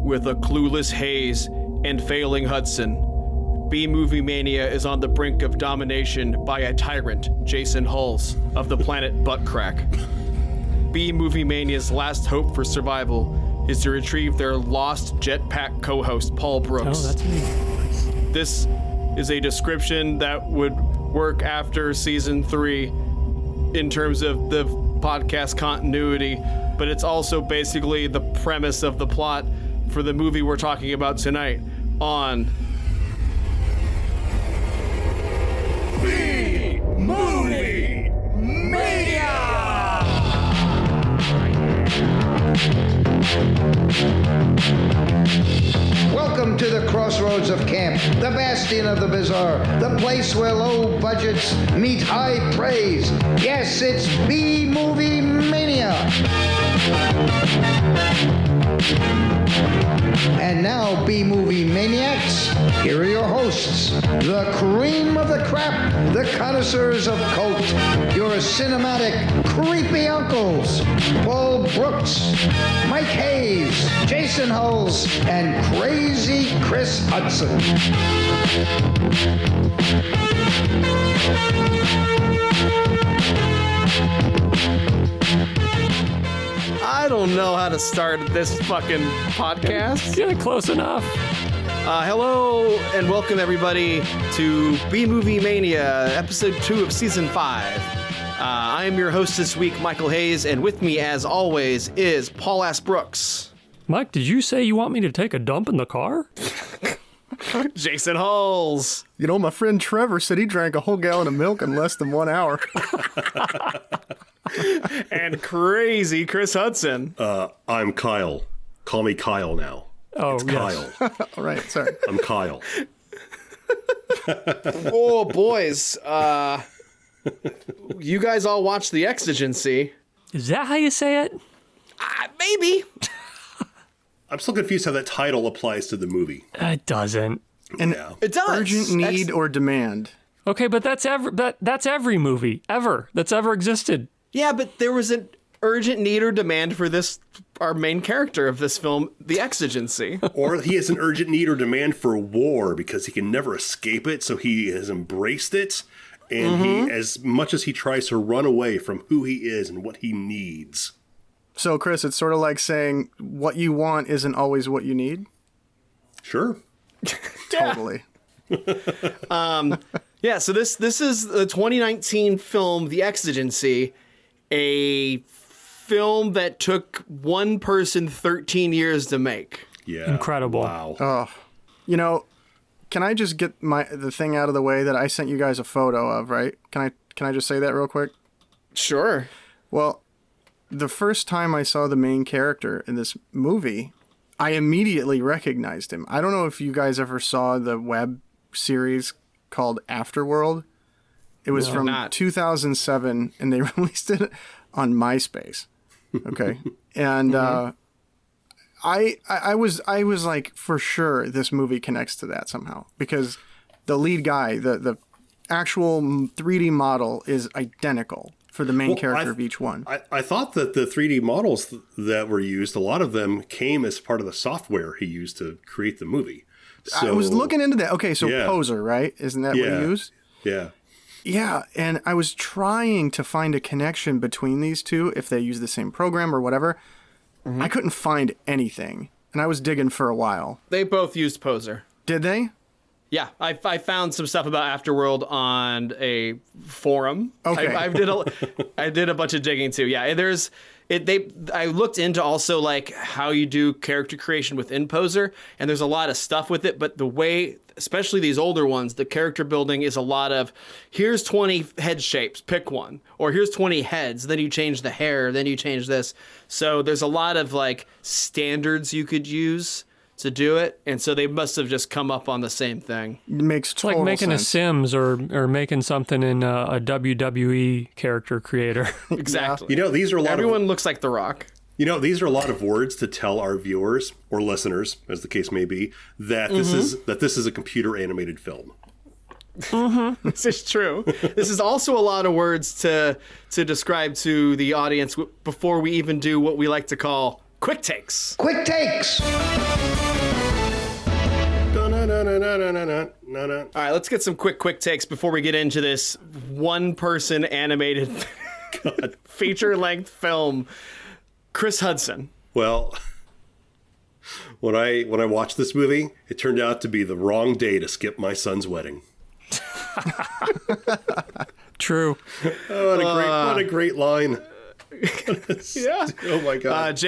with a clueless Hayes and failing Hutson, B-Movie Mania is on the brink of domination by a tyrant, Jason Huls, of the planet Buttcrack. B-Movie Mania's last hope for survival is to retrieve their lost jetpack co-host, Paul Brooks. Oh, that's me. This is a description that would work after season 3 in terms of the podcast continuity, but it's also basically the premise of the plot for the movie we're talking about tonight on B-Movie Mania! Welcome to the crossroads of camp, the bastion of the bizarre, the place where low budgets meet high praise. Yes, it's B-Movie Mania. And now, B-Movie Maniacs, here are your hosts, the cream of the crap, the connoisseurs of cult, your cinematic creepy uncles, Paul Brooks, Mike Hayes, Jason Huls, and crazy Chris Hutson. I don't know how to start this fucking podcast. Get it close enough. Hello and welcome everybody to B-Movie Mania, episode 2 of season 5. I am your host this week, Michael Hayes, and with me as always is Paul S. Brooks. Mike, did you say you want me to take a dump in the car? Jason Huls. You know, my friend Trevor said he drank a whole gallon of milk in less than 1 hour. And crazy Chris Hutson. I'm Kyle. Call me Kyle now. Oh, it's yes. Kyle. All right, sorry. I'm Kyle. Oh, boys. You guys all watched the Exigency. Is that how you say it? Maybe. I'm still confused how that title applies to the movie. It doesn't. And Yeah. It does. urgent need or demand. Okay, but that's every movie ever that's ever existed. Yeah, but there was an urgent need or demand for this, our main character of this film, the Exigency. Or he has an urgent need or demand for war because he can never escape it, so he has embraced it. And he, as much as he tries to run away from who he is and what he needs. So, Chris, it's sort of like saying what you want isn't always what you need. Sure. Totally. Yeah, so this is the 2019 film, The Exigency, a film that took one person 13 years to make. Yeah. Incredible. Wow. Oh, you know, can I just get the thing out of the way that I sent you guys a photo of, right? Can I just say that real quick? Sure. Well, the first time I saw the main character in this movie, I immediately recognized him. I don't know if you guys ever saw the web series called Afterworld. It was from 2007, and they released it on MySpace. Okay, and I was like, for sure, this movie connects to that somehow because the lead guy, the actual 3D model, is identical for the main character of each one. I thought that the 3D models that were used, a lot of them came as part of the software he used to create the movie. So, I was looking into that. Okay, so Yeah. Poser, right? Isn't that what he used? Yeah. Yeah, and I was trying to find a connection between these two, if they use the same program or whatever. I couldn't find anything, and I was digging for a while. They both used Poser. Did they? Yeah, I found some stuff about Afterworld on a forum. Okay. I did a bunch of digging too. Yeah, I looked into also like how you do character creation within Poser, and there's a lot of stuff with it, but the way, especially these older ones, the character building is a lot of, here's 20 head shapes, pick one, or here's 20 heads, then you change the hair, then you change this. So there's a lot of like standards you could use to do it, and so they must have just come up on the same thing. It makes It's like total making sense. a Sims or making something in a WWE character creator. Exactly. You know, these are a lot Everyone looks like The Rock. these are a lot of words to tell our viewers or listeners, as the case may be, that this is a computer animated film. This is true. This is also a lot of words to describe to the audience before we even do what we like to call quick takes. Quick takes. All right, let's get some quick takes before we get into this one-person animated feature-length film. Chris Hutson. Well, when I watched this movie, it turned out to be the wrong day to skip my son's wedding. True. Oh, what a great line. Yeah. Oh my God.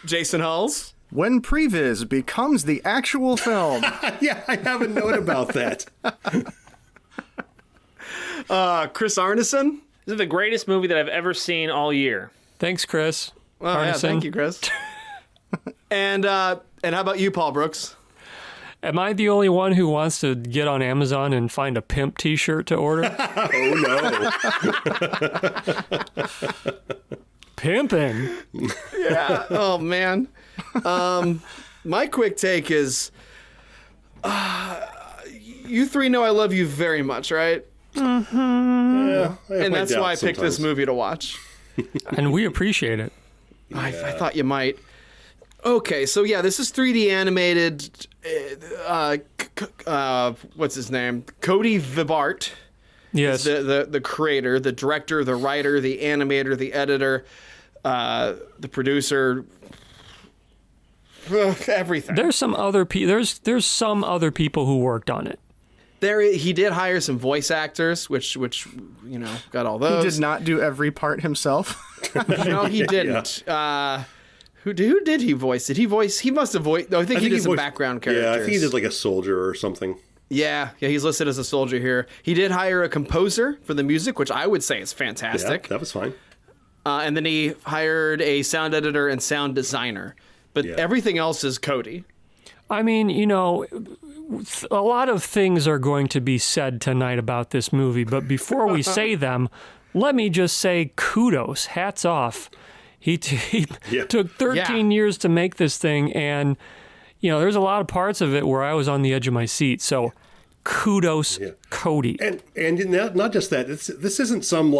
Jason Hulls. When Previs becomes the actual film. Yeah, I have a note about that. Chris Arneson. This is the greatest movie that I've ever seen all year. Thanks, Chris. Well, yeah, thank you, Chris. And how about you, Paul Brooks? Am I the only one who wants to get on Amazon and find a pimp t-shirt to order? Oh, no. Pimping. Yeah. Oh, man. My quick take is, you three know I love you very much, right? Yeah, And that's why I picked this movie to watch. And we appreciate it. I thought you might. Okay, so yeah, this is 3D animated. What's his name? Cody Vibart. Yes. The creator, the director, the writer, the animator, the editor, the producer, everything. There's some other there's some other people who worked on it. He did hire some voice actors, which got all those. He did not do every part himself. No, he didn't. Who did he voice? Did he voice? He must have voiced. No, I think he did some background characters. Yeah, I think he did like a soldier or something. Yeah, he's listed as a soldier here. He did hire a composer for the music, which I would say is fantastic. Yeah, that was fine. And then he hired a sound editor and sound designer. But everything else is Cody. I mean, a lot of things are going to be said tonight about this movie, but before we say them, let me just say kudos, hats off. He took 13 years to make this thing, and there's a lot of parts of it where I was on the edge of my seat. So kudos, Cody. And not just that. This isn't some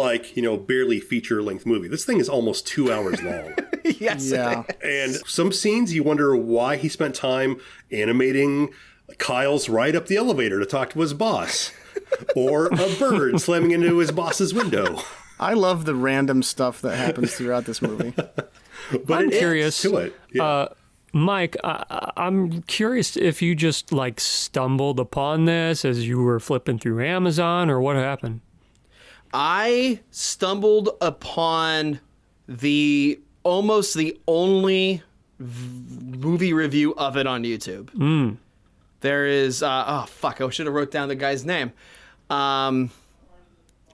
barely feature length movie. This thing is almost 2 hours long. Yes. Yeah. And some scenes you wonder why he spent time animating Kyle's ride up the elevator to talk to his boss, or a bird slamming into his boss's window. I love the random stuff that happens throughout this movie. But I'm curious. To it. Yeah. Mike, I'm curious if you just stumbled upon this as you were flipping through Amazon, or what happened? I stumbled upon almost the only movie review of it on YouTube. There is, I should have wrote down the guy's name.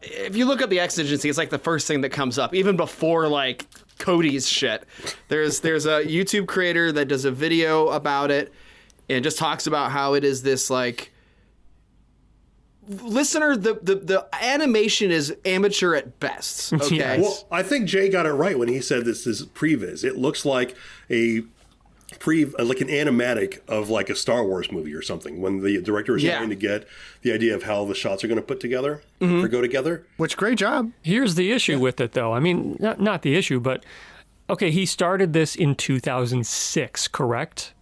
If you look up the Exigency, it's the first thing that comes up, even before Cody's shit. There's a YouTube creator that does a video about it and just talks about how it is this listener, the animation is amateur at best. Okay. Yes. Well, I think Jay got it right when he said this is previs. It looks like an animatic of a Star Wars movie or something, when the director is trying to get the idea of how the shots are going to put together or go together. Which, great job. Here's the issue with it, though. I mean, not the issue, but okay, he started this in 2006, correct?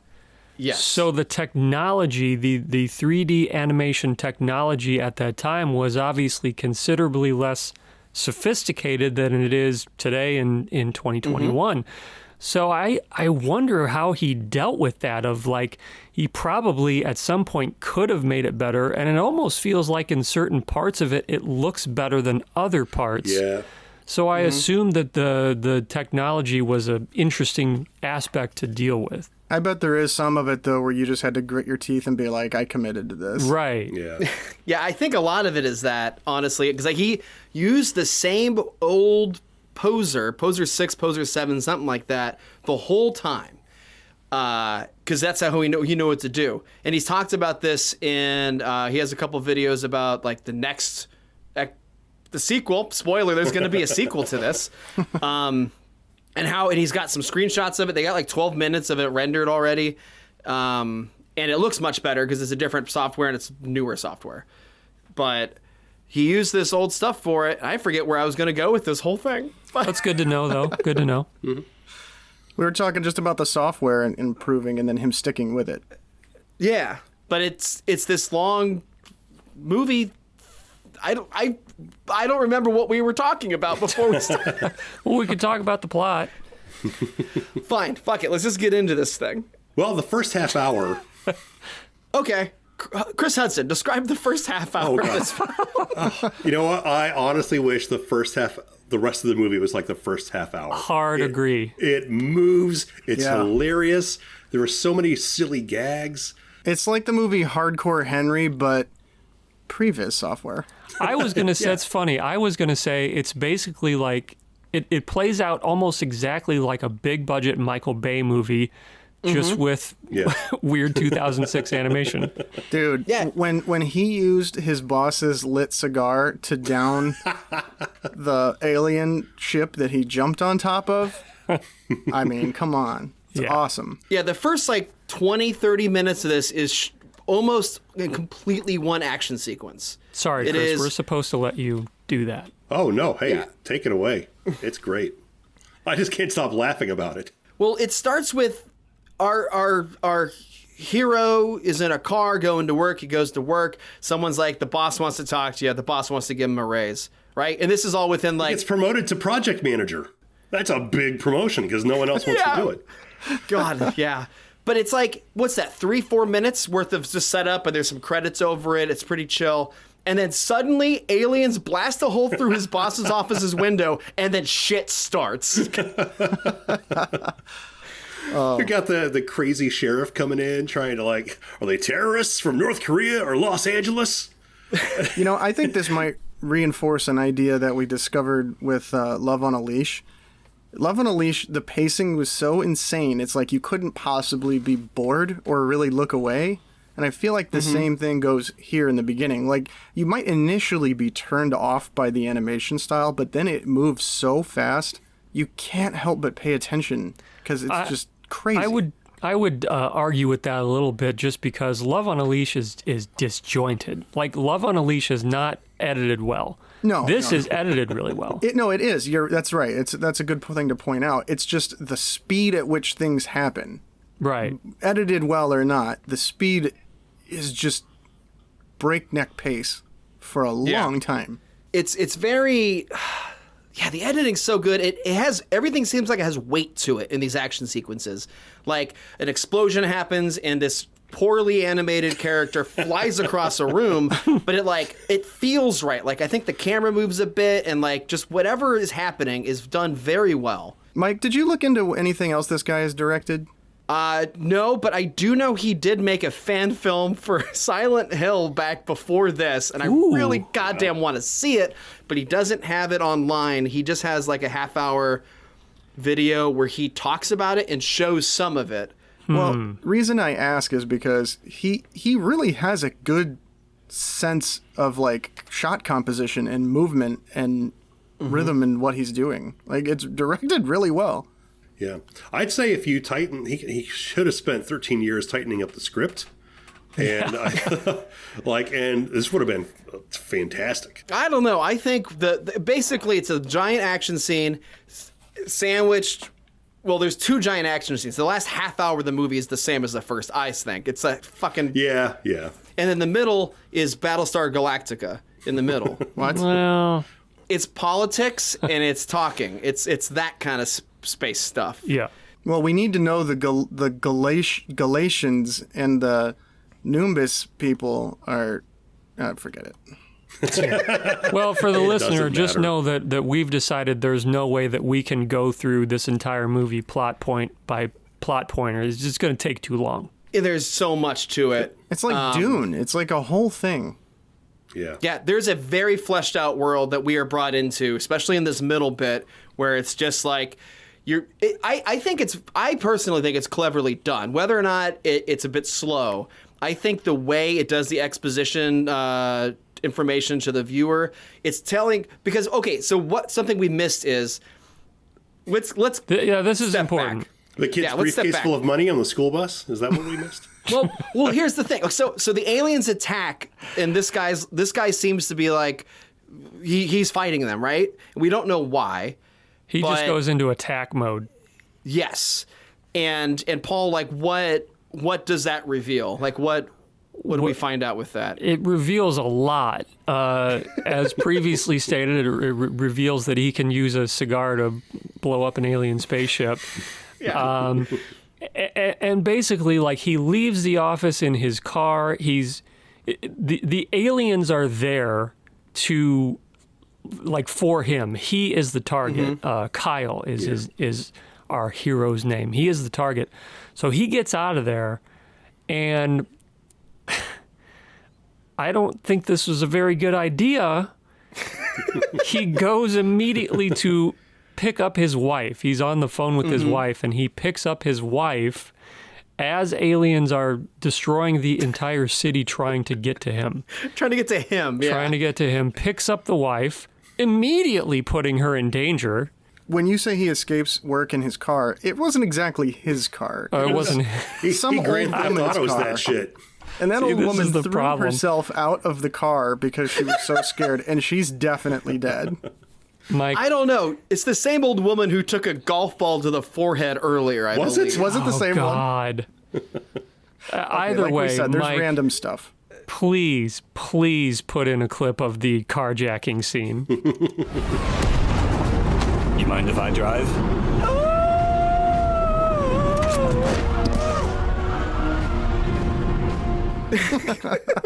Yes. So the technology, the 3D animation technology at that time was obviously considerably less sophisticated than it is today in 2021. So I wonder how he dealt with that he probably at some point could have made it better, and it almost feels like in certain parts of it, it looks better than other parts. Yeah. So I assume that the technology was an interesting aspect to deal with. I bet there is some of it, though, where you just had to grit your teeth and be like, I committed to this. Right. Yeah. Yeah, I think a lot of it is that, honestly, because he used the same old poser 6, poser 7, something like that, the whole time. Because that's how he knew what to do. And he's talked about this in, he has a couple videos about the next, the sequel. Spoiler, there's going to be a sequel to this. And he's got some screenshots of it. They got 12 minutes of it rendered already. And it looks much better because it's a different software and it's newer software. But he used this old stuff for it. I forget where I was going to go with this whole thing. That's good to know, though. Good to know. We were talking just about the software and improving and then him sticking with it. Yeah. but it's this long movie. I don't remember what we were talking about before we started. Well, we could talk about the plot. Fine, fuck it. Let's just get into this thing. Well, the first half hour. Okay, Chris Hutson, describe the first half hour of this film. You know what? I honestly wish the rest of the movie was like the first half hour. Agree. It moves. It's hilarious. There are so many silly gags. It's like the movie Hardcore Henry, but previs software. I was going to say, it's funny. I was going to say it's basically like, it plays out almost exactly like a big budget Michael Bay movie, just with weird 2006 animation. Dude, when he used his boss's lit cigar to down the alien ship that he jumped on top of, I mean, come on. It's awesome. Yeah, the first like 20, 30 minutes of this is almost completely one action sequence. Sorry, Chris, we're supposed to let you do that. Oh, no. Hey, take it away. It's great. I just can't stop laughing about it. Well, it starts with our hero is in a car going to work. He goes to work. Someone's like, the boss wants to talk to you. The boss wants to give him a raise, right? And this is all within like... It's promoted to project manager. That's a big promotion because no one else wants to do it. God, yeah. But it's like, what's that, 3-4 minutes worth of just setup, and there's some credits over it. It's pretty chill. And then suddenly, aliens blast a hole through his boss's office's window, and then shit starts. You got the crazy sheriff coming in, trying to like, are they terrorists from North Korea or Los Angeles? You know, I think this might reinforce an idea that we discovered with Love on a Leash. Love on a Leash, the pacing was so insane. It's like you couldn't possibly be bored or really look away. And I feel like the same thing goes here in the beginning. Like, you might initially be turned off by the animation style, but then it moves so fast, you can't help but pay attention because it's just crazy. I would argue with that a little bit, just because Love on a Leash is disjointed. Like, Love on a Leash is not edited well. No, this is edited really well. It is. That's right. That's a good thing to point out. It's just the speed at which things happen. Right. Edited well or not, the speed is just breakneck pace for a long time. It's very... Yeah, the editing's so good. It has... Everything seems like it has weight to it in these action sequences. Like, an explosion happens and this poorly animated character flies across a room, but it feels right. Like, I think the camera moves a bit, and like just whatever is happening is done very well. Mike, did you look into anything else this guy has directed? No, but I do know he did make a fan film for Silent Hill back before this, and I really goddamn want to see it, but he doesn't have it online. He just has like a half-hour video where he talks about it and shows some of it. Well, reason I ask is because he really has a good sense of like shot composition and movement and rhythm in what he's doing. Like, it's directed really well. Yeah. I'd say if you tighten, he should have spent 13 years tightening up the script. And and this would have been fantastic. I don't know. I think basically it's a giant action scene sandwiched. Well, there's two giant action scenes. The last half hour of the movie is the same as the first, I think. It's a fucking... Yeah. And in the middle is Battlestar Galactica in the middle. What? Well... It's politics and it's talking. It's that kind of space stuff. Yeah. Well, we need to know the Galatians and the Numbus people are... forget it. Well, for the listener, doesn't just matter. know that we've decided there's no way that we can go through this entire movie plot point by plot pointer. It's just going to take too long. There's so much to it. It's like Dune. It's like a whole thing. Yeah. Yeah, there's a very fleshed out world that we are brought into, especially in this middle bit where it's just like I personally think it's cleverly done. Whether or not it's a bit slow, I think the way it does the exposition information to the viewer, it's telling, because so something we missed is this is important. Back. The kid's briefcase full of money on the school bus? Is that what we missed? Well, here's the thing. So the aliens attack, and this guy seems to be like he's fighting them, right? We don't know why. He just goes into attack mode. Yes, and Paul, like, what does that reveal? Like, what what do we find out with that? It reveals a lot. As previously stated, it reveals that he can use a cigar to blow up an alien spaceship. Yeah. And basically, like, he leaves the office in his car. The aliens are there to, like, for him. He is the target. Kyle is our hero's name. He is the target. So he gets out of there, and I don't think this was a very good idea. He goes immediately to pick up his wife. He's on the phone with his wife, and he picks up his wife as aliens are destroying the entire city trying to get to him. Trying to get to him, picks up the wife, immediately putting her in danger. When you say he escapes work in his car, it wasn't exactly his car. It wasn't. Some old woman's car. That shit. And that old woman threw problem. herself out of the car because she was so scared, and she's definitely dead. Mike, I don't know. It's the same old woman who took a golf ball to the forehead earlier, I believe. Was it the same God. one? Either like way, we said, there's Mike, random stuff. please put in a clip of the carjacking scene. You mind if I drive?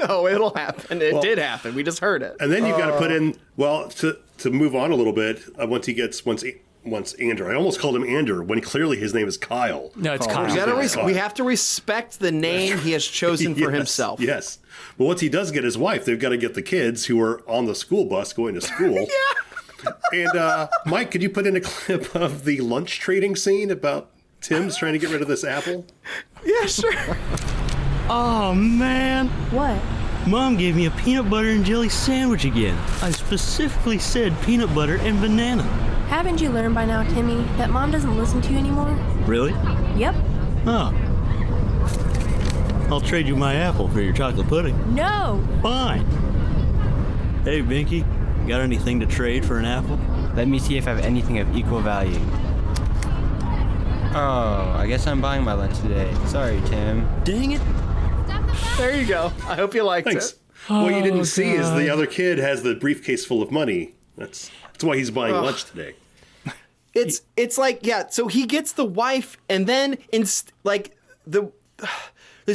Oh, it'll happen. It did happen. We just heard it. And then you've got to put in, well, to move on a little bit, once Andrew, I almost called him Andrew, when clearly his name is Kyle. No, it's Kyle. We have to respect the name he has chosen for himself. Yes. But once he does get his wife, they've got to get the kids who are on the school bus going to school. Yeah. And Mike, could you put in a clip of the lunch trading scene about Tim's trying to get rid of this apple? Yeah, sure. Oh, man. What? Mom gave me a peanut butter and jelly sandwich again. I specifically said peanut butter and banana. Haven't you learned by now, Timmy, that Mom doesn't listen to you anymore? Really? Yep. Oh. I'll trade you my apple for your chocolate pudding. No! Fine. Hey, Binky, got anything to trade for an apple? Let me see if I have anything of equal value. Oh, I guess I'm buying my lunch today. Sorry, Tim. Dang it. There you go. I hope you liked it. What you didn't see is the other kid has the briefcase full of money. That's why he's buying lunch today. It's like, yeah, so he gets the wife, and then this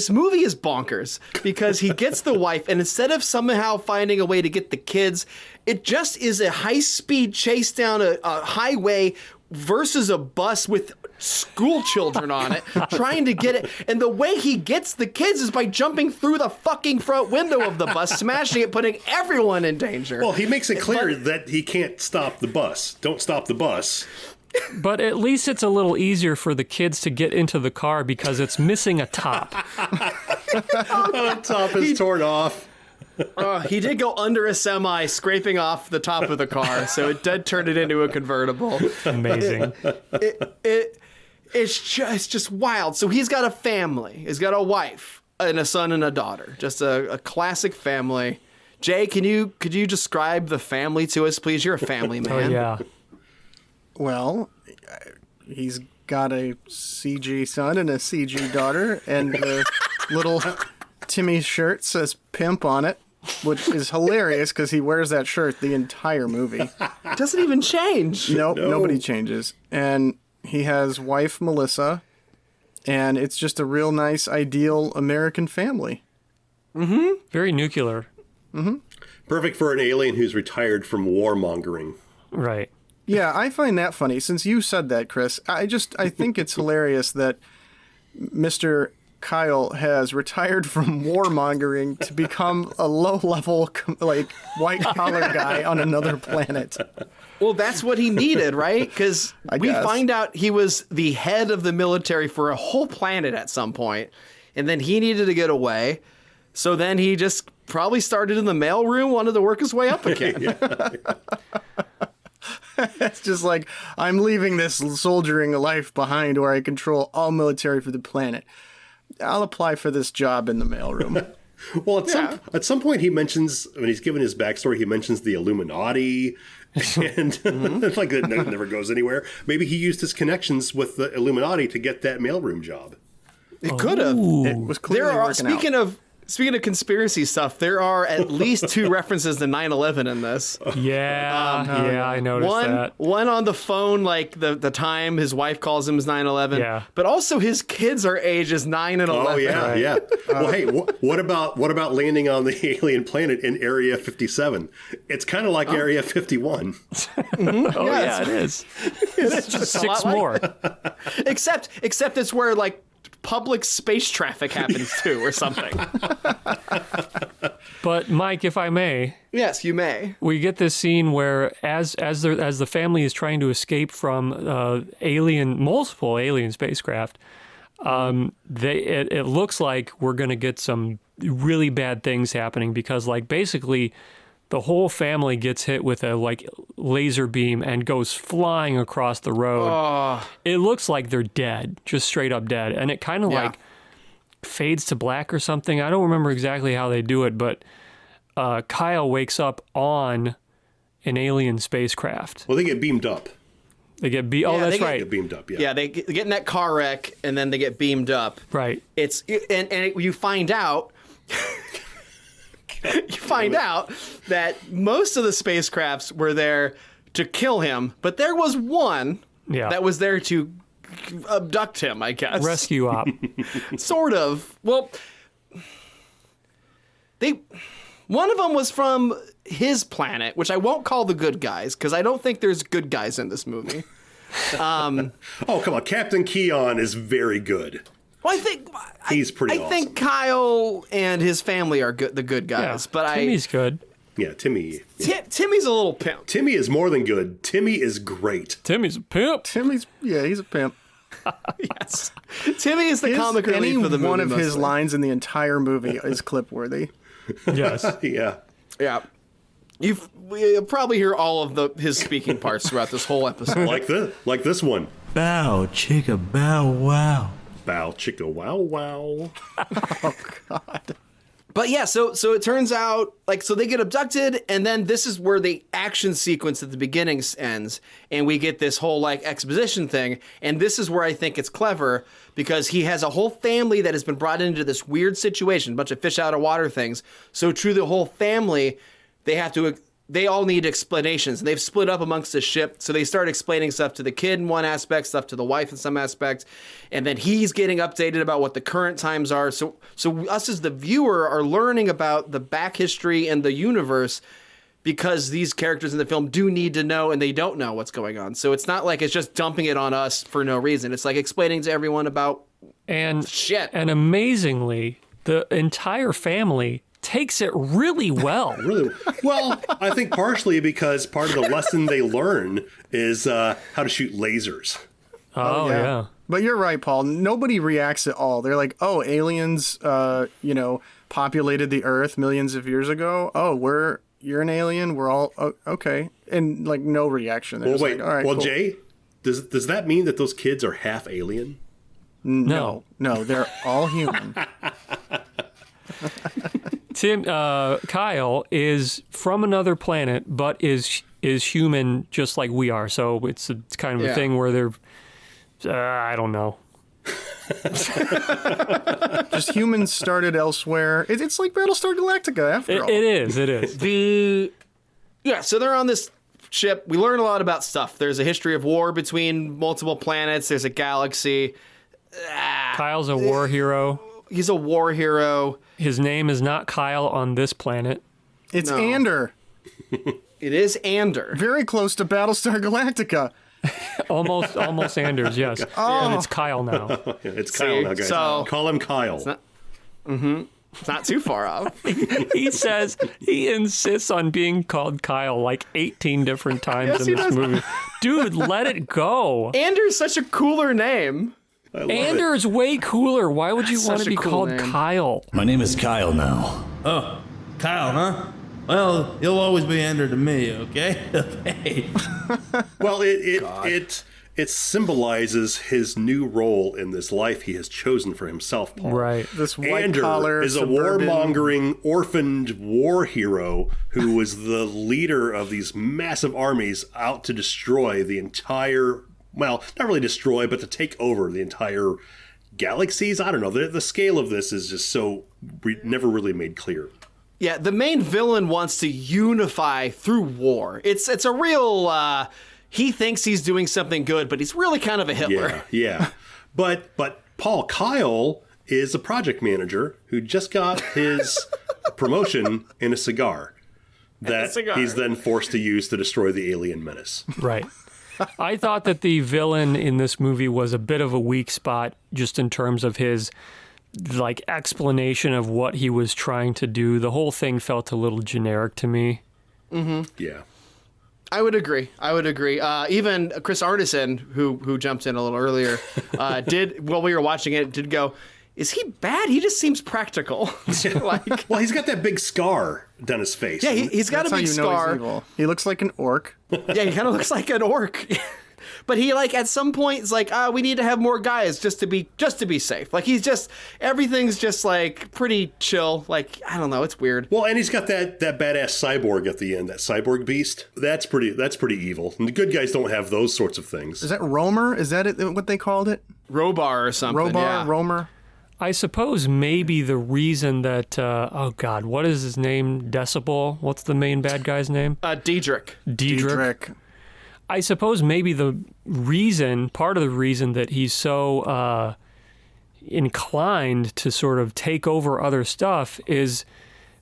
movie is bonkers because he gets the wife, and instead of somehow finding a way to get the kids, it just is a high-speed chase down a highway versus a bus with school children on it, trying to get it. And the way he gets the kids is by jumping through the fucking front window of the bus, smashing it, putting everyone in danger. Well, he makes it clear that he can't stop the bus. Don't stop the bus. But at least it's a little easier for the kids to get into the car because it's missing a top. The top is torn off. He did go under a semi, scraping off the top of the car, so it did turn it into a convertible. Amazing. It's just wild. So he's got a family. He's got a wife and a son and a daughter. Just a classic family. Jay, could you describe the family to us, please? You're a family man. Oh, yeah. Well, he's got a CG son and a CG daughter, and the little Timmy shirt says pimp on it, which is hilarious because he wears that shirt the entire movie. It doesn't even change. Nope, nobody changes. And he has wife Melissa, and it's just a real nice, ideal American family. Mm-hmm. Very nuclear. Mm-hmm. Perfect for an alien who's retired from warmongering. Right. Yeah, I find that funny. Since you said that, Chris, I think it's hilarious that Mr. Kyle has retired from warmongering to become a low-level, like, white-collar guy on another planet. Well, that's what he needed, right? Because we find out he was the head of the military for a whole planet at some point, and then he needed to get away. So then he just probably started in the mailroom, wanted to work his way up again. It's just like, I'm leaving this soldiering life behind where I control all military for the planet. I'll apply for this job in the mailroom. Well, at some point he mentions, when he's given his backstory, he mentions the Illuminati, and like that never goes anywhere. Maybe he used his connections with the Illuminati to get that mailroom job. It could have. It was clearly working speaking out. of Speaking of conspiracy stuff, there are at least 2 references to 9/11 in this. Yeah, I noticed that. One on the phone, like the time his wife calls him is 9/11. Yeah. But also his kids are ages 9 and 11. Oh yeah, yeah. Well, hey, what about landing on the alien planet in Area 57? It's kind of like Area 51. Oh yeah, it is. It's just 6 more. Except it's where like public space traffic happens too, or something. But Mike, if I may, Yes, you may. we get this scene where as the family is trying to escape from multiple alien spacecraft, it looks like we're going to get some really bad things happening, because like basically the whole family gets hit with a like laser beam and goes flying across the road. It looks like they're dead, just straight up dead. And it kind of like fades to black or something. I don't remember exactly how they do it, but Kyle wakes up on an alien spacecraft. Well, they get beamed up. They get Yeah, that's they right. Get beamed up. Yeah. Yeah, they get in that car wreck and then they get beamed up. Right. You find out that most of the spacecrafts were there to kill him, but there was one that was there to abduct him, I guess. Rescue op. Sort of. Well, one of them was from his planet, which I won't call the good guys, because I don't think there's good guys in this movie. Oh, come on. Captain Keon is very good. Well, I think he's pretty awesome. I think Kyle and his family are the good guys, but Timmy's good. Yeah, Timmy. Timmy's a little pimp. Timmy is more than good. Timmy is great. Timmy's a pimp. He's a pimp. Yes, Timmy is the comic relief for the movie. One of his lines in the entire movie is clip worthy. Yes. Yeah. Yeah. You'll probably hear all of his speaking parts throughout this whole episode. like this one. Bow, chicka, bow, wow. Bow, chicka, wow, wow. Oh, God. But yeah, so it turns out, so they get abducted, and then this is where the action sequence at the beginning ends, and we get this whole, exposition thing, and this is where I think it's clever, because he has a whole family that has been brought into this weird situation, a bunch of fish out of water things, so to the whole family, they all need explanations. And they've split up amongst the ship, so they start explaining stuff to the kid in one aspect, stuff to the wife in some aspect, and then he's getting updated about what the current times are. So us as the viewer are learning about the back history and the universe, because these characters in the film do need to know, and they don't know what's going on. So it's not like it's just dumping it on us for no reason. It's like explaining to everyone about shit. And amazingly, the entire family takes it really well. Really well. I think partially because part of the lesson they learn is how to shoot lasers. Oh yeah. But you're right, Paul. Nobody reacts at all. They're like, "Oh, aliens, populated the Earth millions of years ago. Oh, you're an alien. We're all okay." And no reaction. They're Well, wait. like, all right, well, cool. Jay, does that mean that those kids are half alien? No, they're all human. Kyle is from another planet, but is human just like we are. So it's kind of a thing where they're, I don't know. Just humans started elsewhere. It's like Battlestar Galactica after all. It is. So they're on this ship. We learn a lot about stuff. There's a history of war between multiple planets. There's a galaxy. Kyle's a war hero. He's a war hero. His name is not Kyle on this planet. It's Ander. It is Ander. Very close to Battlestar Galactica. Almost Anders, yes. And it's Kyle now. It's Kyle now, guys. So, call him Kyle. It's not too far off. He insists on being called Kyle 18 different times in this movie. Dude, let it go. Ander's such a cooler name. Ander's way cooler. Why would you want to be called Kyle? My name is Kyle now. Oh, Kyle, huh? Well, you'll always be Ander to me, okay? Okay. Well, it symbolizes his new role in this life he has chosen for himself, Paul. Right. This Ander white-collar is a suburban... warmongering, orphaned war hero who was the leader of these massive armies out to destroy the entire... Well, not really destroy, but to take over the entire galaxies. I don't know. The scale of this is just so never really made clear. Yeah, the main villain wants to unify through war. It's a real, he thinks he's doing something good, but he's really kind of a Hitler. Yeah. But Paul Kyle is a project manager who just got his promotion in a cigar that he's then forced to use to destroy the alien menace. Right. I thought that the villain in this movie was a bit of a weak spot just in terms of his like explanation of what he was trying to do. The whole thing felt a little generic to me. Mm-hmm. Yeah. I would agree. Even Chris Arneson, who jumped in a little earlier, did, while we were watching it, did go, is he bad? He just seems practical. Well, he's got that big scar down his face. Yeah, he's got a big scar. He looks like an orc. Yeah, he kind of looks like an orc. But he, like, at some point is like, we need to have more guys just to be safe. Like, everything's just like pretty chill. Like, I don't know, it's weird. Well, and he's got that badass cyborg at the end, that cyborg beast. That's pretty evil. And the good guys don't have those sorts of things. Is that Romer? Is that what they called it? Robar or something. Romer. I suppose maybe the reason that, oh God, what is his name? Decibel? What's the main bad guy's name? Diedrich. I suppose maybe part of the reason that he's so inclined to sort of take over other stuff is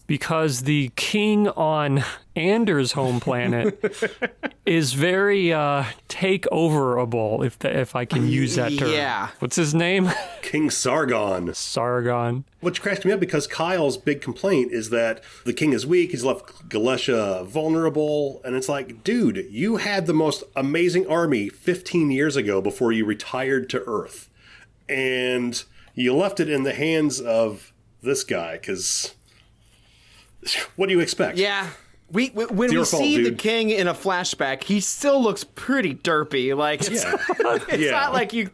because the king on Anders' home planet is very take-overable, if I can use that term. Yeah. What's his name? King Sargon. Which cracks me up because Kyle's big complaint is that the king is weak, he's left Galicia vulnerable, and it's like, dude, you had the most amazing army 15 years ago before you retired to Earth. And you left it in the hands of this guy, because what do you expect? Yeah. When we see the king in a flashback, he still looks pretty derpy. Like, it's not like you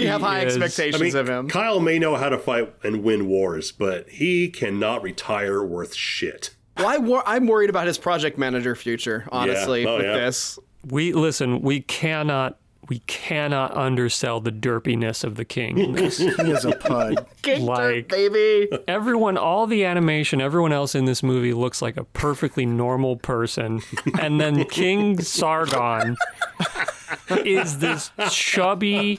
have high expectations of him. Kyle may know how to fight and win wars, but he cannot retire worth shit. Well, I'm worried about his project manager future, honestly, with this. We cannot undersell the derpiness of the king in this. He is a pud. King derp, baby. All the animation, everyone else in this movie looks like a perfectly normal person. And then King Sargon is this chubby,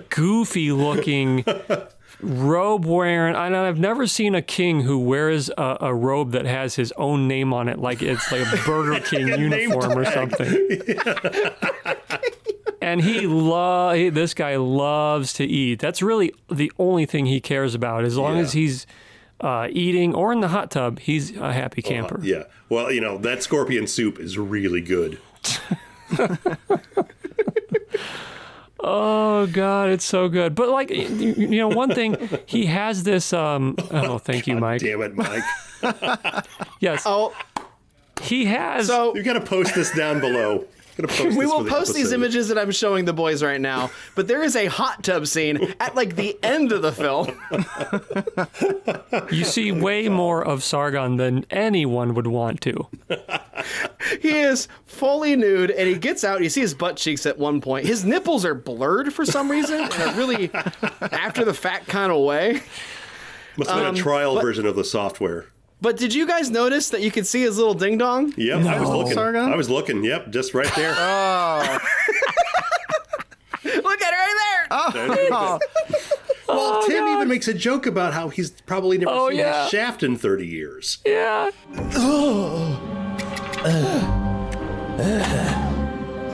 goofy looking robe wearing. I've never seen a king who wears a robe that has his own name on it, like it's like a Burger King uniform or something. And this guy loves to eat. That's really the only thing he cares about. As long as he's eating or in the hot tub, he's a happy camper. Well, that scorpion soup is really good. Oh God, it's so good. But one thing, he has this. Thank you, Mike. Damn it, Mike. Yes. Oh, he has. So you've got to post this down below. We will post these images that I'm showing the boys right now, but there is a hot tub scene at the end of the film. You see way more of Sargon than anyone would want to. He is fully nude, and he gets out. You see his butt cheeks at one point. His nipples are blurred for some reason in a really after the fact kind of way. Must have been a trial version of the software. But did you guys notice that you could see his little ding dong? Yep, no. I was looking. Yep, just right there. Oh. Look at it right there. Oh. Well, Tim even makes a joke about how he's probably never seen a shaft in 30 years. Yeah.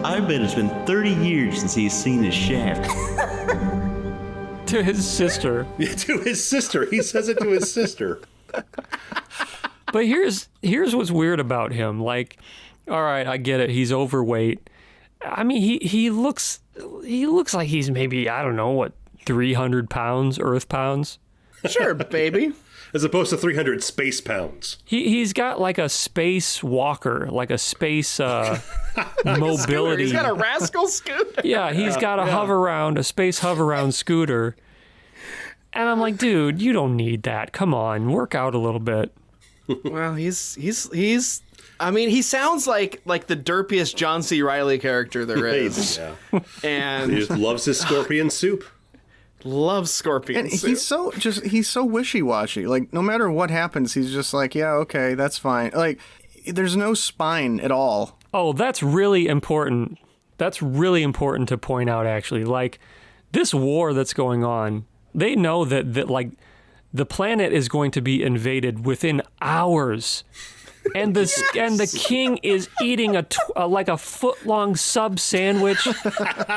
I bet it's been 30 years since he's seen his shaft. To his sister. Yeah, to his sister. He says it to his sister. But here's what's weird about him. Like, all right, I get it. He's overweight. I mean, he looks like he's maybe, I don't know, 300 pounds, Earth pounds? Sure, baby. As opposed to 300 space pounds. He's got like a space walker, like a space mobility. He's got a rascal scooter. Yeah, he's got a space hover-round scooter. And I'm like, dude, you don't need that. Come on, work out a little bit. Well, he's. I mean, he sounds like the derpiest John C. Reilly character there is. Yeah. And he just loves his scorpion soup. Love scorpion And soup. he's so wishy-washy. Like, no matter what happens, he's just like, yeah, okay, that's fine. Like, there's no spine at all. Oh, that's really important. That's really important to point out, actually. Like, this war that's going on, they know that like, the planet is going to be invaded within hours. And the king is eating like a foot-long sub sandwich.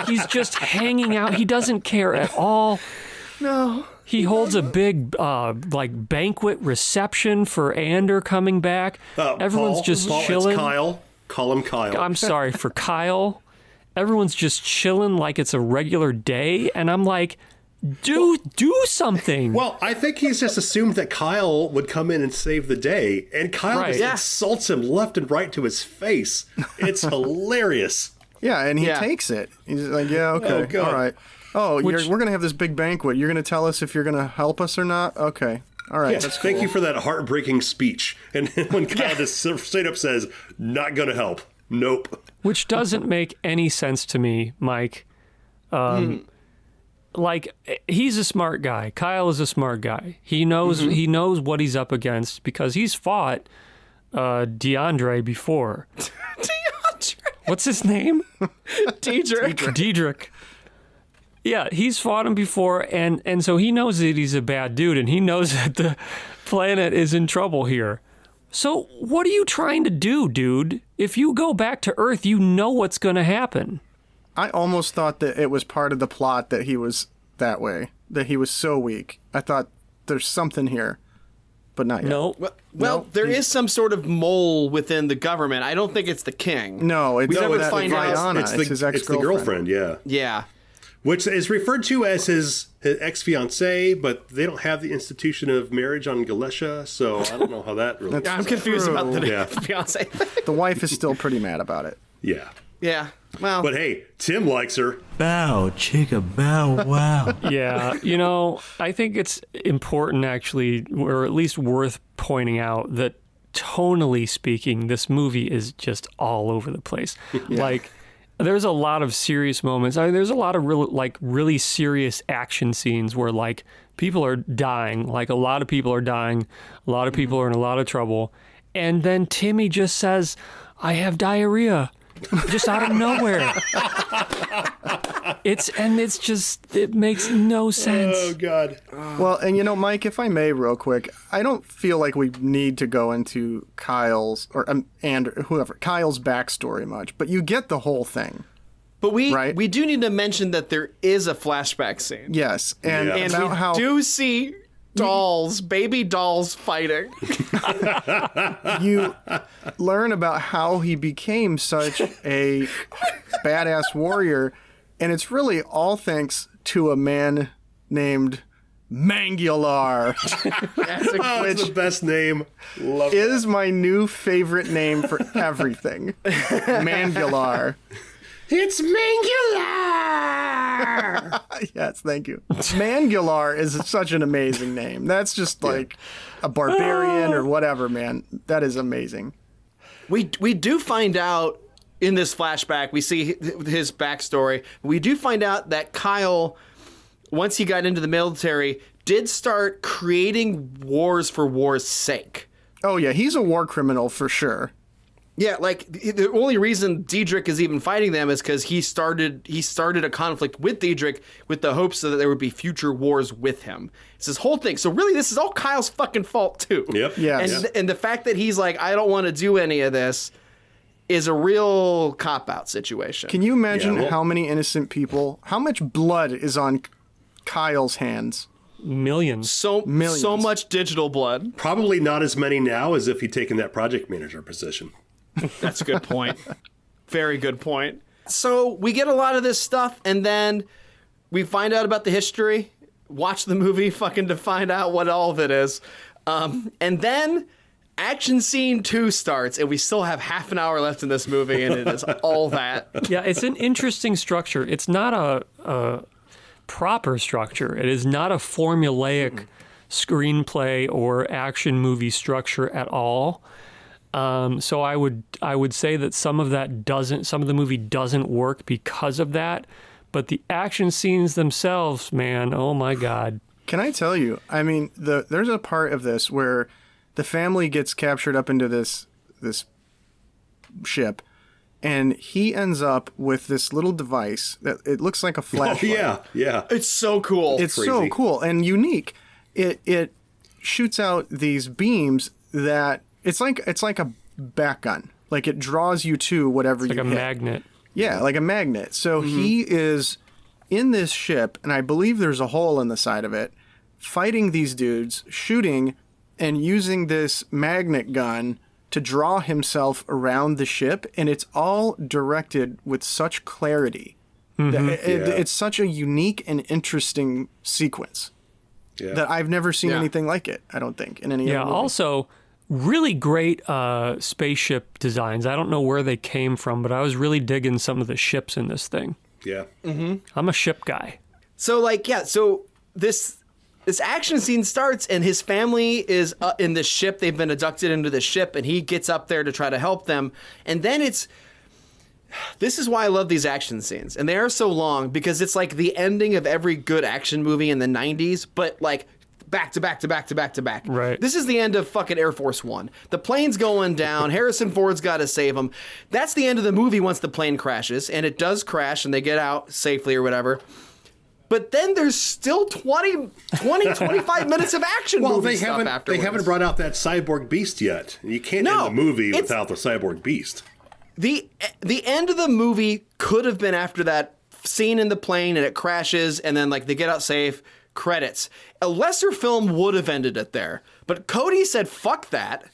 He's just hanging out. He doesn't care at all. No. He holds a big like banquet reception for Ander coming back. Everyone's just chilling. It's Kyle. Call him Kyle. I'm sorry, for Kyle. Everyone's just chilling like it's a regular day, and I'm like, do something. Well, I think he's just assumed that Kyle would come in and save the day, and Kyle just insults him left and right to his face. It's hilarious. Yeah, and he takes it. He's like, yeah, okay, all right. Oh, we're going to have this big banquet. You're going to tell us if you're going to help us or not? Okay. All right, that's cool. Thank you for that heartbreaking speech. And when Kyle just straight up says, not going to help. Nope. Which doesn't make any sense to me, Mike. Like, he's a smart guy. Kyle is a smart guy. He knows what he's up against because he's fought DeAndre before. DeAndre. What's his name? Diedrich. Yeah, he's fought him before, and so he knows that he's a bad dude, and he knows that the planet is in trouble here. So what are you trying to do, dude? If you go back to Earth, you know what's going to happen. I almost thought that it was part of the plot that he was that way, that he was so weak. I thought there's something here, but not yet. No. Well, there is some sort of mole within the government. I don't think it's the king. No, it's Diana. It's his ex-girlfriend. It's the girlfriend, yeah. Yeah. Which is referred to as his ex-fiancée, but they don't have the institution of marriage on Galicia, so I don't know how that really... I'm confused about the fiancé. The wife is still pretty mad about it. Yeah. Yeah. Well, but hey, Tim likes her. Bow, chicka, bow, wow. Yeah, I think it's important, actually, or at least worth pointing out that tonally speaking, this movie is just all over the place. Like, there's a lot of serious moments. I mean, there's a lot of really serious action scenes where like people are dying. Like, a lot of people are dying. A lot of people are in a lot of trouble. And then Timmy just says, "I have diarrhea." Just out of nowhere. It makes no sense. Oh, God. Well, and Mike, if I may real quick, I don't feel like we need to go into Kyle's Kyle's backstory much, but you get the whole thing. But we do need to mention that there is a flashback scene. Yes, and we do see baby dolls fighting. You learn about how he became such a badass warrior, and it's really all thanks to a man named Mangular. Which the best name. Love is my new favorite name for everything. Mangular. It's Mangular! Yes, thank you. Mangular is such an amazing name. That's just like a barbarian or whatever, man. That is amazing. We do find out in this flashback, we see his backstory. We do find out that Kyle, once he got into the military, did start creating wars for war's sake. Oh, yeah, he's a war criminal for sure. Yeah, like the only reason Diedrich is even fighting them is because he started a conflict with Diedrich with the hopes that there would be future wars with him. It's this whole thing. So really, this is all Kyle's fucking fault too. Yep. Yeah. And the fact that he's like, I don't want to do any of this, is a real cop-out situation. Can you imagine how many innocent people, how much blood is on Kyle's hands? Millions. So much digital blood. Probably not as many now as if he'd taken that project manager position. That's a good point. Very good point. So we get a lot of this stuff, and then we find out about the history, watch the movie fucking to find out what all of it is. And then action scene 2 starts, and we still have half an hour left in this movie, and it is all that. Yeah, it's an interesting structure. It's not a proper structure. It is not a formulaic screenplay or action movie structure at all. So I would say that some of the movie doesn't work because of that. but the action scenes themselves, man, oh my God. Can I tell you? I mean, there's a part of this where the family gets captured up into this ship, and he ends up with this little device that it looks like a flashlight. Oh, yeah. It's so cool. It's Crazy. so cool and unique. It shoots out these beams that it's like a back gun. Like it draws you to whatever It's you like a hit. magnet. Yeah, like a magnet. So he is in this ship, and I believe there's a hole in the side of it, fighting these dudes, shooting, and using this magnet gun to draw himself around the ship, and it's all directed with such clarity. It's such a unique and interesting sequence that I've never seen anything like it, I don't think, in any other movie. Also, really great spaceship designs. I don't know where they came from, but I was really digging some of the ships in this thing. Yeah. I'm a ship guy. So this action scene starts, and his family is in this ship. They've been abducted into the ship, and he gets up there to try to help them. And then this is why I love these action scenes. And they are so long because it's like the ending of every good action movie in the 90s, but like back to back to back to back to back. Right. This is the end of fucking Air Force One. The plane's going down. Harrison Ford's got to save him. That's the end of the movie once the plane crashes, and it does crash, and they get out safely or whatever. But then there's still 25 minutes of action movie stuff afterwards. They haven't brought out that cyborg beast yet. You can't end the movie without the cyborg beast. The end of the movie could have been after that scene in the plane and it crashes and then like they get out safe, credits. A lesser film would have ended it there. But Cody said, fuck that.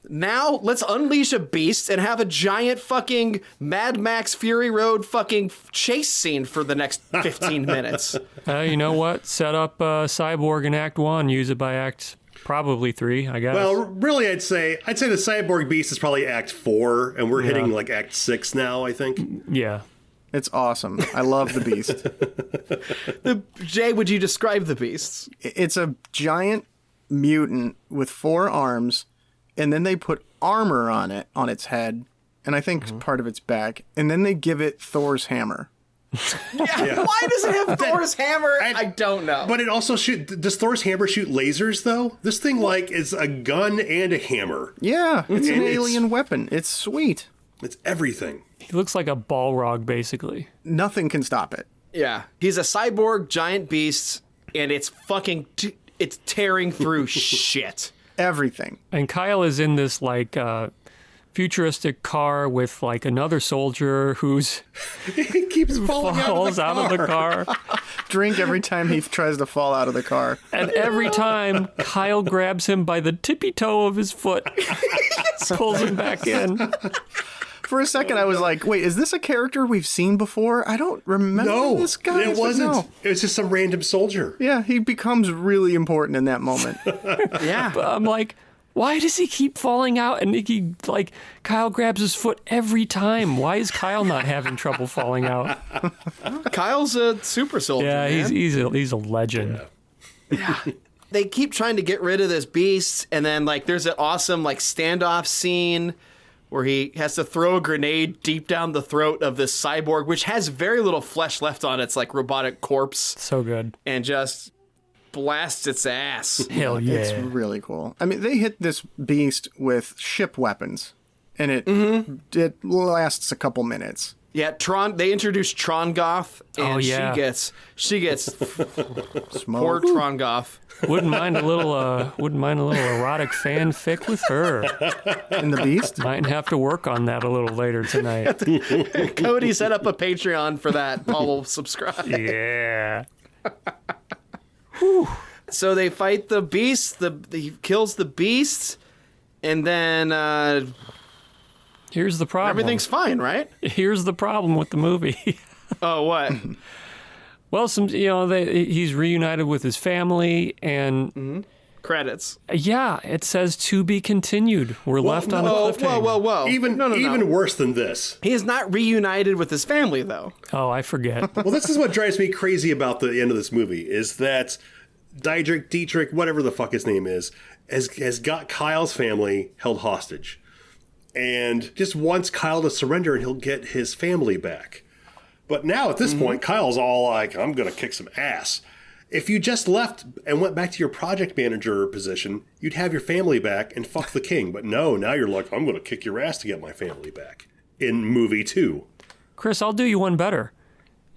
Now let's unleash a beast and have a giant fucking Mad Max Fury Road fucking chase scene for the next 15 minutes. You know what? Set up Cyborg in Act 1, use it by Act probably 3, I guess. Well, really, I'd say the cyborg beast is probably Act 4, and we're hitting like Act 6 now, I think. Yeah. It's awesome. I love the beast. Jay, would you describe the beasts? It's a giant mutant with 4 arms, and then they put armor on its head, and I think part of its back, and then they give it Thor's hammer. Yeah. Why does it have Thor's hammer? I don't know. But it also does Thor's hammer shoot lasers, though? This thing, is a gun and a hammer. Yeah, it's an alien weapon. It's sweet. It's everything. He looks like a Balrog, basically. Nothing can stop it. Yeah. He's a cyborg giant beast, and it's fucking... it's tearing through shit. Everything. And Kyle is in this, futuristic car with, another soldier who's... he keeps falls out of the car. Drink every time he tries to fall out of the car. And every time, Kyle grabs him by the tippy toe of his foot. Pulls him back in. For a second, I was like, wait, is this a character we've seen before? I don't remember this guy. It wasn't. No. It was just some random soldier. Yeah, he becomes really important in that moment. Yeah. But I'm like, why does he keep falling out? And Kyle grabs his foot every time. Why is Kyle not having trouble falling out? Kyle's a super soldier. Yeah, man. he's a legend. Yeah. They keep trying to get rid of this beast, and then there's an awesome standoff scene where he has to throw a grenade deep down the throat of this cyborg, which has very little flesh left on its robotic corpse. So good. And just blasts its ass. Hell yeah. It's really cool. I mean, they hit this beast with ship weapons, and it lasts a couple minutes. Yeah, They introduced Trongoth, and she gets Smoke. poor Trongoth. Wouldn't mind a little erotic fanfic with her. And the beast? Might have to work on that a little later tonight. Cody set up a Patreon for that. Paul will subscribe. Yeah. So they fight the beast. He kills the beast, and then here's the problem. Everything's fine, right? Here's the problem with the movie. Oh, what? Well, he's reunited with his family, and credits. Yeah, it says to be continued. We're left on a cliffhanger. Whoa! Even worse than this. He is not reunited with his family, though. Oh, I forget. Well, this is what drives me crazy about the end of this movie, is that Dietrich, whatever the fuck his name is, has got Kyle's family held hostage. And just wants Kyle to surrender and he'll get his family back. But now at this point, Kyle's all like, I'm going to kick some ass. If you just left and went back to your project manager position, you'd have your family back and fuck the king. But no, now you're like, I'm going to kick your ass to get my family back. In movie 2. Chris, I'll do you one better.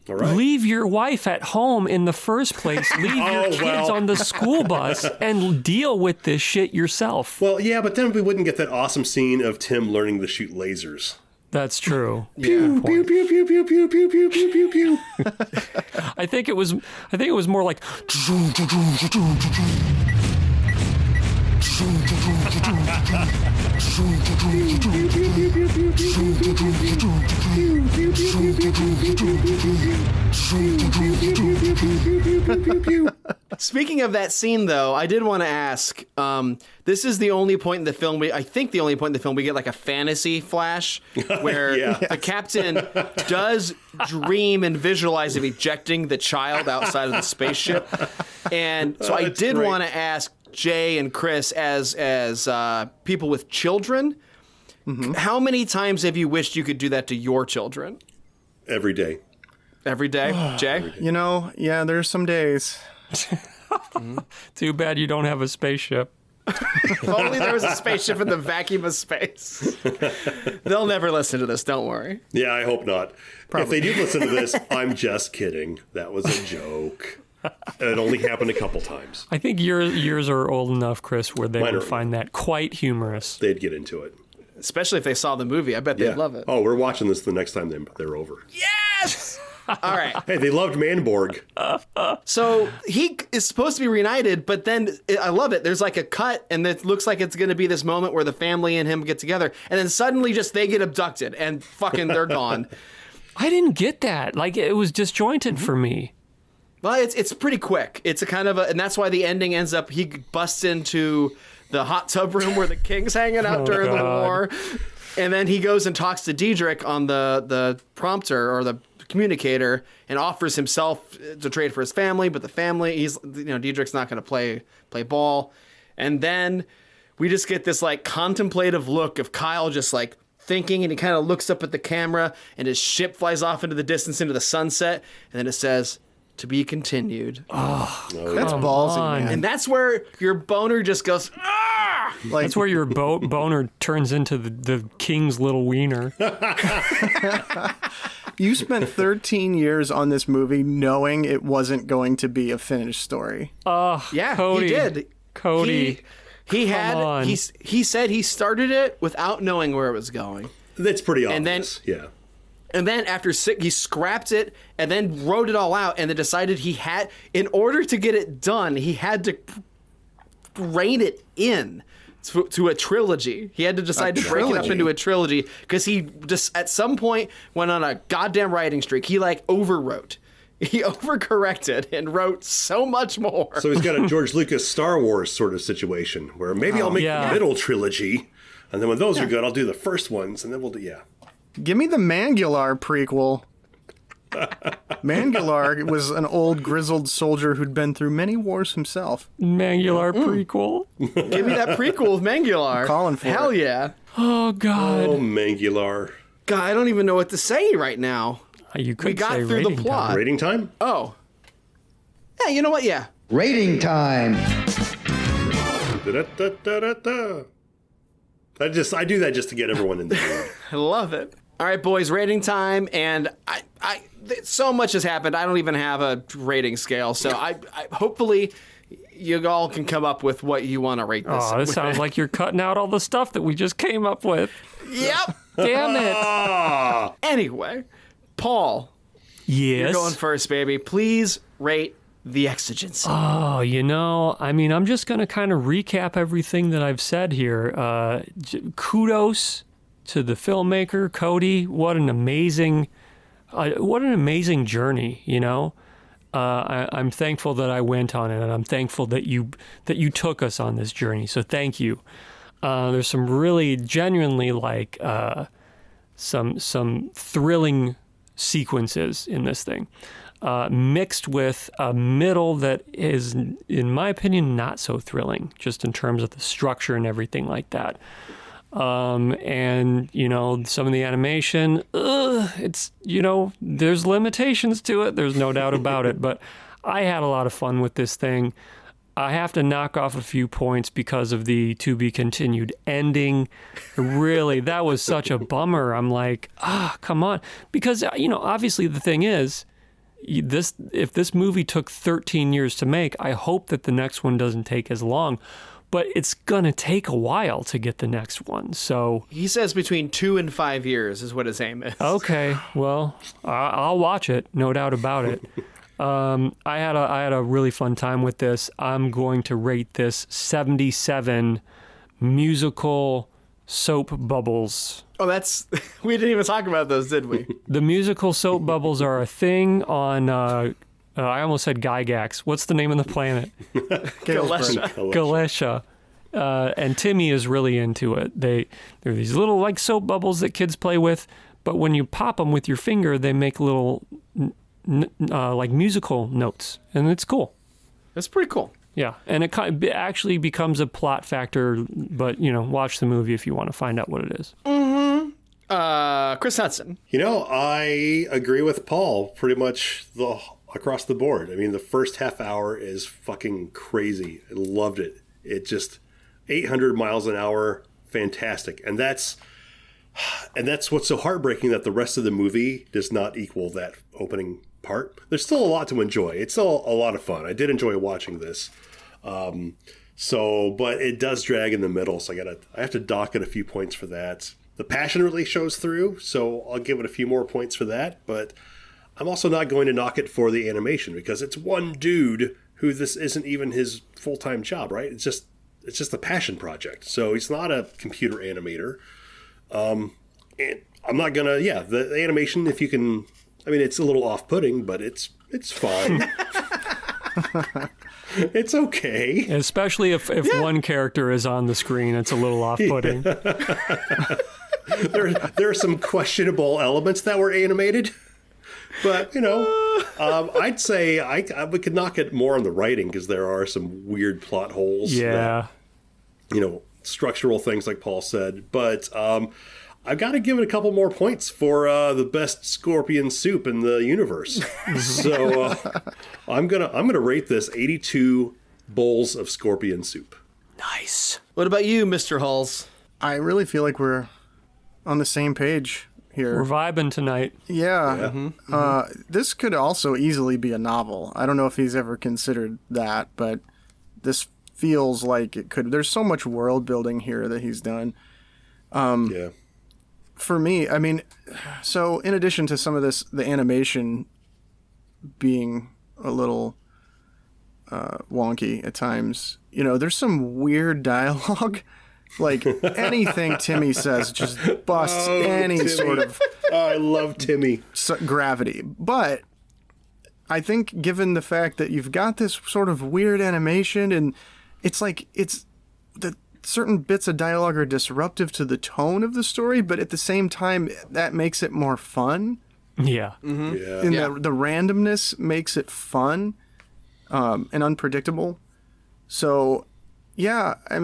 All right. Leave your wife at home in the first place. Leave your kids on the school bus and deal with this shit yourself. Well, yeah, but then we wouldn't get that awesome scene of Tim learning to shoot lasers. That's true. Pew, pew, pew, pew, pew, pew, pew, pew, pew, pew, pew. I think it was more like Speaking of that scene, though, I did want to ask, this is the only point in the film, we get like a fantasy flash where the captain does dream and visualize of ejecting the child outside of the spaceship. And so I did want to ask Jay and Chris, as people with children, how many times have you wished you could do that to your children? Every day. Every day? Jay? You know, yeah, there's some days. Too bad you don't have a spaceship. If only there was a spaceship in the vacuum of space. They'll never listen to this, don't worry. Yeah, I hope not. Probably. If they do listen to this, I'm just kidding. That was a joke. It only happened a couple times. I think yours are old enough, Chris, where they would find that quite humorous. They'd get into it. Especially if they saw the movie. I bet they'd love it. Oh, we're watching this the next time they're over. Yes! All right. Hey, they loved Manborg. So he is supposed to be reunited, but then I love it. There's like a cut, and it looks like it's going to be this moment where the family and him get together, and then suddenly just they get abducted, and fucking they're gone. I didn't get that. Like, it was disjointed for me. Well, it's pretty quick. It's a kind of and that's why the ending ends up, he busts into the hot tub room where the king's hanging out during the war. And then he goes and talks to Diedrich on the prompter or the communicator and offers himself to trade for his family. But the family, Diedrich's not going to play ball. And then we just get this like contemplative look of Kyle just like thinking, and he kind of looks up at the camera, and his ship flies off into the distance into the sunset. And then it says, "To be continued." Oh, that's ballsy, man. And that's where your boner just goes, ah! Like, that's where your boner turns into the king's little wiener. You spent 13 years on this movie knowing it wasn't going to be a finished story. Yeah, Cody, he did. Cody. He said he started it without knowing where it was going. That's pretty obvious. And then after he scrapped it and then wrote it all out, and then decided in order to get it done, he had to rein it in to a trilogy. He had to decide to break it up into a trilogy because he just at some point went on a goddamn writing streak. He like overwrote. He overcorrected and wrote so much more. So he's got a George Lucas Star Wars sort of situation where maybe I'll make the middle trilogy, and then when those are good, I'll do the first ones, and then we'll do Give me the Mangular prequel. Mangular was an old grizzled soldier who'd been through many wars himself. Mangular prequel. Give me that prequel with Mangular. I'm calling for Hell it. Yeah. Oh, God. Oh, Mangular. God, I don't even know what to say right now. You could we got say through the plot. Rating time? Oh. Yeah, you know what? Yeah. Rating time. Da-da-da-da-da-da. I do that just to get everyone in the mood. I love it. All right, boys, rating time, and I so much has happened. I don't even have a rating scale, so I hopefully you all can come up with what you want to rate this. Oh, this sounds like you're cutting out all the stuff that we just came up with. Yep. Damn it. Anyway, Paul. Yes. You're going first, baby. Please rate The Exigency. Oh, I'm just going to kind of recap everything that I've said here. Kudos to the filmmaker, Cody. What an amazing journey, I'm thankful that I went on it, and I'm thankful that you took us on this journey. So thank you. There's some really genuinely some thrilling sequences in this thing, mixed with a middle that is, in my opinion, not so thrilling, just in terms of the structure and everything like that. And, some of the animation, it's, there's limitations to it. There's no doubt about it. But I had a lot of fun with this thing. I have to knock off a few points because of the to be continued ending. Really, that was such a bummer. I'm like, come on. Because, obviously the thing is, if this movie took 13 years to make, I hope that the next one doesn't take as long. But it's going to take a while to get the next one. So he says between 2 and 5 years is what his aim is. Okay, well, I'll watch it, no doubt about it. I had a really fun time with this. I'm going to rate this 77 musical soap bubbles. Oh, we didn't even talk about those, did we? The musical soap bubbles are a thing on, I almost said Gygax. What's the name of the planet? Galesha. And Timmy is really into it. They're these little like soap bubbles that kids play with, but when you pop them with your finger, they make little like musical notes, and it's cool. That's pretty cool. Yeah, and it actually becomes a plot factor, but watch the movie if you want to find out what it is. Mm-hmm. Chris Hutson. I agree with Paul pretty much across the board. I mean, the first half hour is fucking crazy. I loved it. It just 800 miles an hour, fantastic. And that's what's so heartbreaking, that the rest of the movie does not equal that opening part. There's still a lot to enjoy. It's still a lot of fun. I did enjoy watching this. But it does drag in the middle, so I have to dock it a few points for that. The passion really shows through, so I'll give it a few more points for that, but I'm also not going to knock it for the animation, because it's one dude who this isn't even his full-time job, right? It's just a passion project. So he's not a computer animator. And I'm not gonna, the animation, if you can, it's a little off-putting, but it's fine. It's okay. Especially if one character is on the screen, it's a little off-putting. There are some questionable elements that were animated. But, I'd say we could knock it more on the writing, because there are some weird plot holes. Yeah. That, structural things like Paul said. But I've got to give it a couple more points for the best scorpion soup in the universe. So I'm gonna rate this 82 bowls of scorpion soup. Nice. What about you, Mr. Huls? I really feel like we're on the same page here. We're vibing tonight. Yeah. Mm-hmm. This could also easily be a novel. I don't know if he's ever considered that, but this feels like it could. There's so much world building here that he's done. For me, so in addition to some of this, the animation being a little wonky at times, there's some weird dialogue. Like, anything Timmy says just busts any Timmy. sort of... I love Timmy. Gravity. But I think given the fact that you've got this sort of weird animation, and it's like, the certain bits of dialogue are disruptive to the tone of the story, but at the same time, that makes it more fun. Yeah. Mm-hmm. Yeah. And the randomness makes it fun and unpredictable. So, yeah, I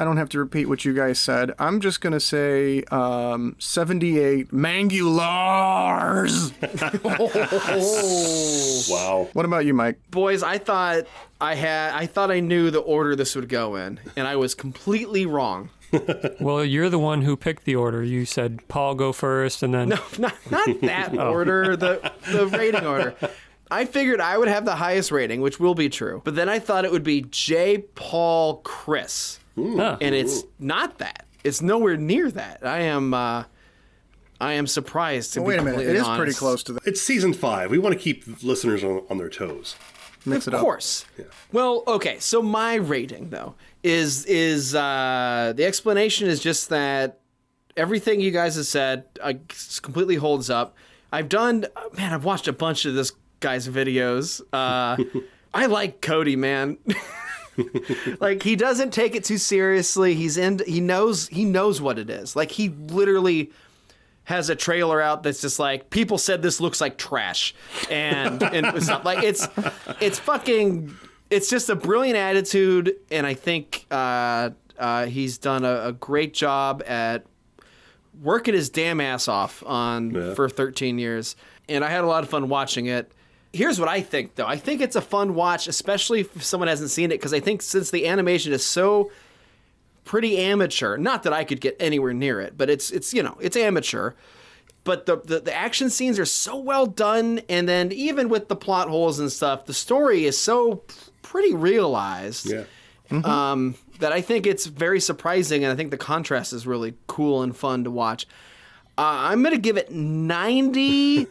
don't have to repeat what you guys said. I'm just going to say 78 Mangulars. Wow. What about you, Mike? Boys, I thought I knew the order this would go in, and I was completely wrong. Well, you're the one who picked the order. You said Paul go first, and then... No, not that order, the rating order. I figured I would have the highest rating, which will be true. But then I thought it would be J. Paul Chris. And it's not that. It's nowhere near that. I am surprised to be completely honest. Wait a minute. It is pretty close to that. It's season 5. We want to keep listeners on their toes. Mix it up. Of course. Yeah. Well, okay. So my rating, though, is the explanation is just that everything you guys have said completely holds up. I've watched a bunch of this guy's videos. I like Cody, man. Like, he doesn't take it too seriously. He knows what it is. Like, he literally has a trailer out that's just like, people said this looks like trash, and stuff. Like, it's just a brilliant attitude, and I think He's done a great job at working his damn ass off for 13 years. And I had a lot of fun watching it. Here's what I think, though. I think it's a fun watch, especially if someone hasn't seen it, because I think since the animation is so pretty amateur, not that I could get anywhere near it, but it's amateur. But the action scenes are so well done, and then even with the plot holes and stuff, the story is so pretty realized that I think it's very surprising, and I think the contrast is really cool and fun to watch. I'm going to give it 90.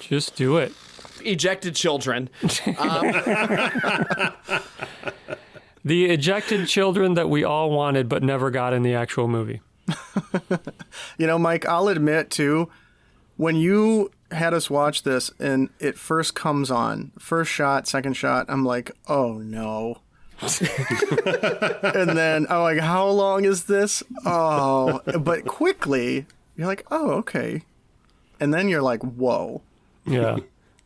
Just do it. Ejected children. The ejected children that we all wanted but never got in the actual movie. Mike, I'll admit, too, when you had us watch this and it first comes on, first shot, second shot, I'm like, oh, no. And then I'm like, how long is this? Oh, but quickly, you're like, oh, okay. And then you're like, whoa. Yeah.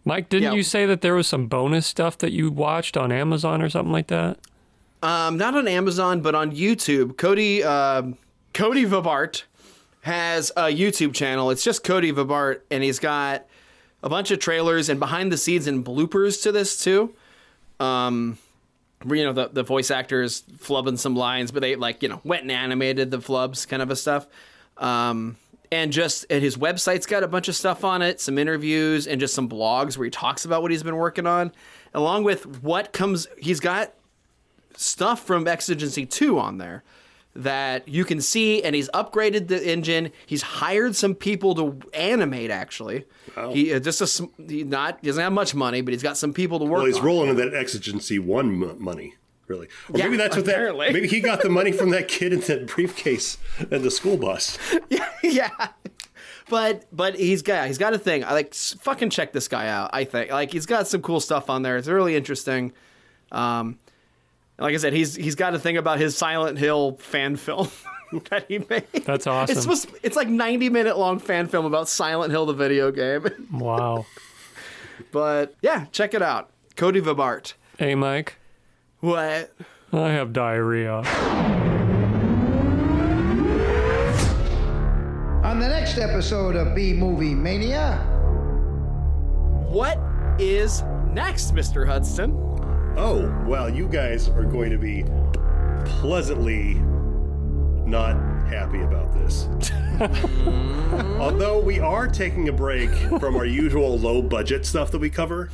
Mike, didn't you say that there was some bonus stuff that you watched on Amazon or something like that? Not on Amazon, but on YouTube. Cody Vibart has a YouTube channel. It's just Cody Vibart, and he's got a bunch of trailers and behind the scenes and bloopers to this too. Where, the voice actors flubbing some lines, but they went and animated the flubs kind of a stuff. And his website's got a bunch of stuff on it, some interviews and just some blogs where he talks about what he's been working on, along with he's got stuff from Exigency 2 on there that you can see, and he's upgraded the engine. He's hired some people to animate, actually. Wow. He doesn't have much money, but he's got some people to work on. Well, he's rolling in that Exigency 1 money, really. Or maybe that's what apparently. Maybe he got the money from that kid in that briefcase and the school bus. Yeah. But he's got a thing. I fucking check this guy out, I think. He's got some cool stuff on there. It's really interesting. Like I said, he's got a thing about his Silent Hill fan film that he made. That's awesome. It's like 90-minute long fan film about Silent Hill, the video game. Wow. But yeah, check it out. Cody Vibart. Hey, Mike. What? I have diarrhea. On the next episode of B-Movie Mania. What is next, Mr. Hutson? Oh, well, you guys are going to be pleasantly not happy about this. Although we are taking a break from our usual low-budget stuff that we cover.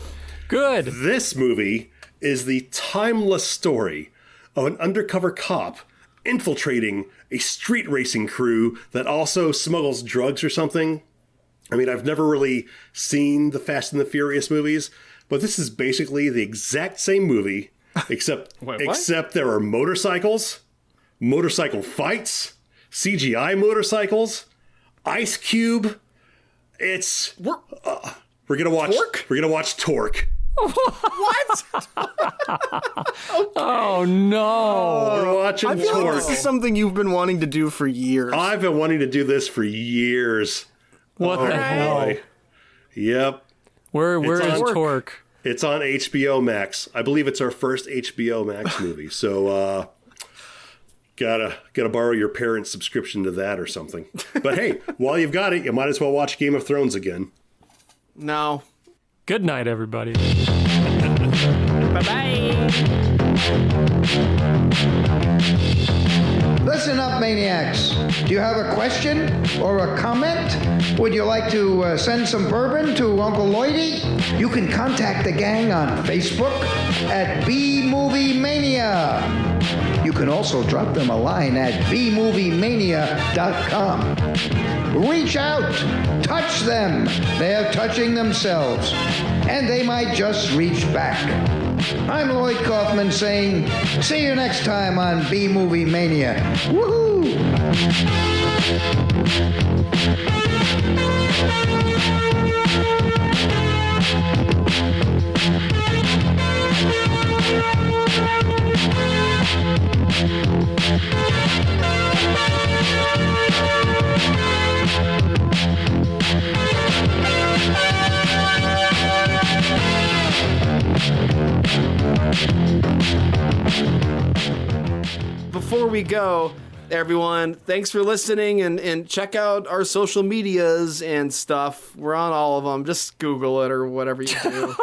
Good. This movie is the timeless story of an undercover cop infiltrating a street racing crew that also smuggles drugs or something. I mean, I've never really seen the Fast and the Furious movies, but this is basically the exact same movie, except there are motorcycles, motorcycle fights, CGI motorcycles, Ice Cube. We're gonna watch Torque. What? Oh no! We're watching I feel Torque. like this is something you've been wanting to do for years. I've been wanting to do this for years. What the hell? Boy. Yep. Where is Torque? It's on HBO Max. I believe it's our first HBO Max movie. So gotta borrow your parents' subscription to that or something. But hey, while you've got it, you might as well watch Game of Thrones again. No. Good night, everybody. Bye-bye. Listen up, Maniacs. Do you have a question or a comment? Would you like to send some bourbon to Uncle Lloydie? You can contact the gang on Facebook at B-Movie Mania. You can also drop them a line at bmoviemania.com. Reach out. Touch them. They're touching themselves. And they might just reach back. I'm Lloyd Kaufman saying, see you next time on B-Movie Mania. Woohoo! before we go, everyone, thanks for listening and check out our social medias and stuff. We're on all of them. Just Google it or whatever you do.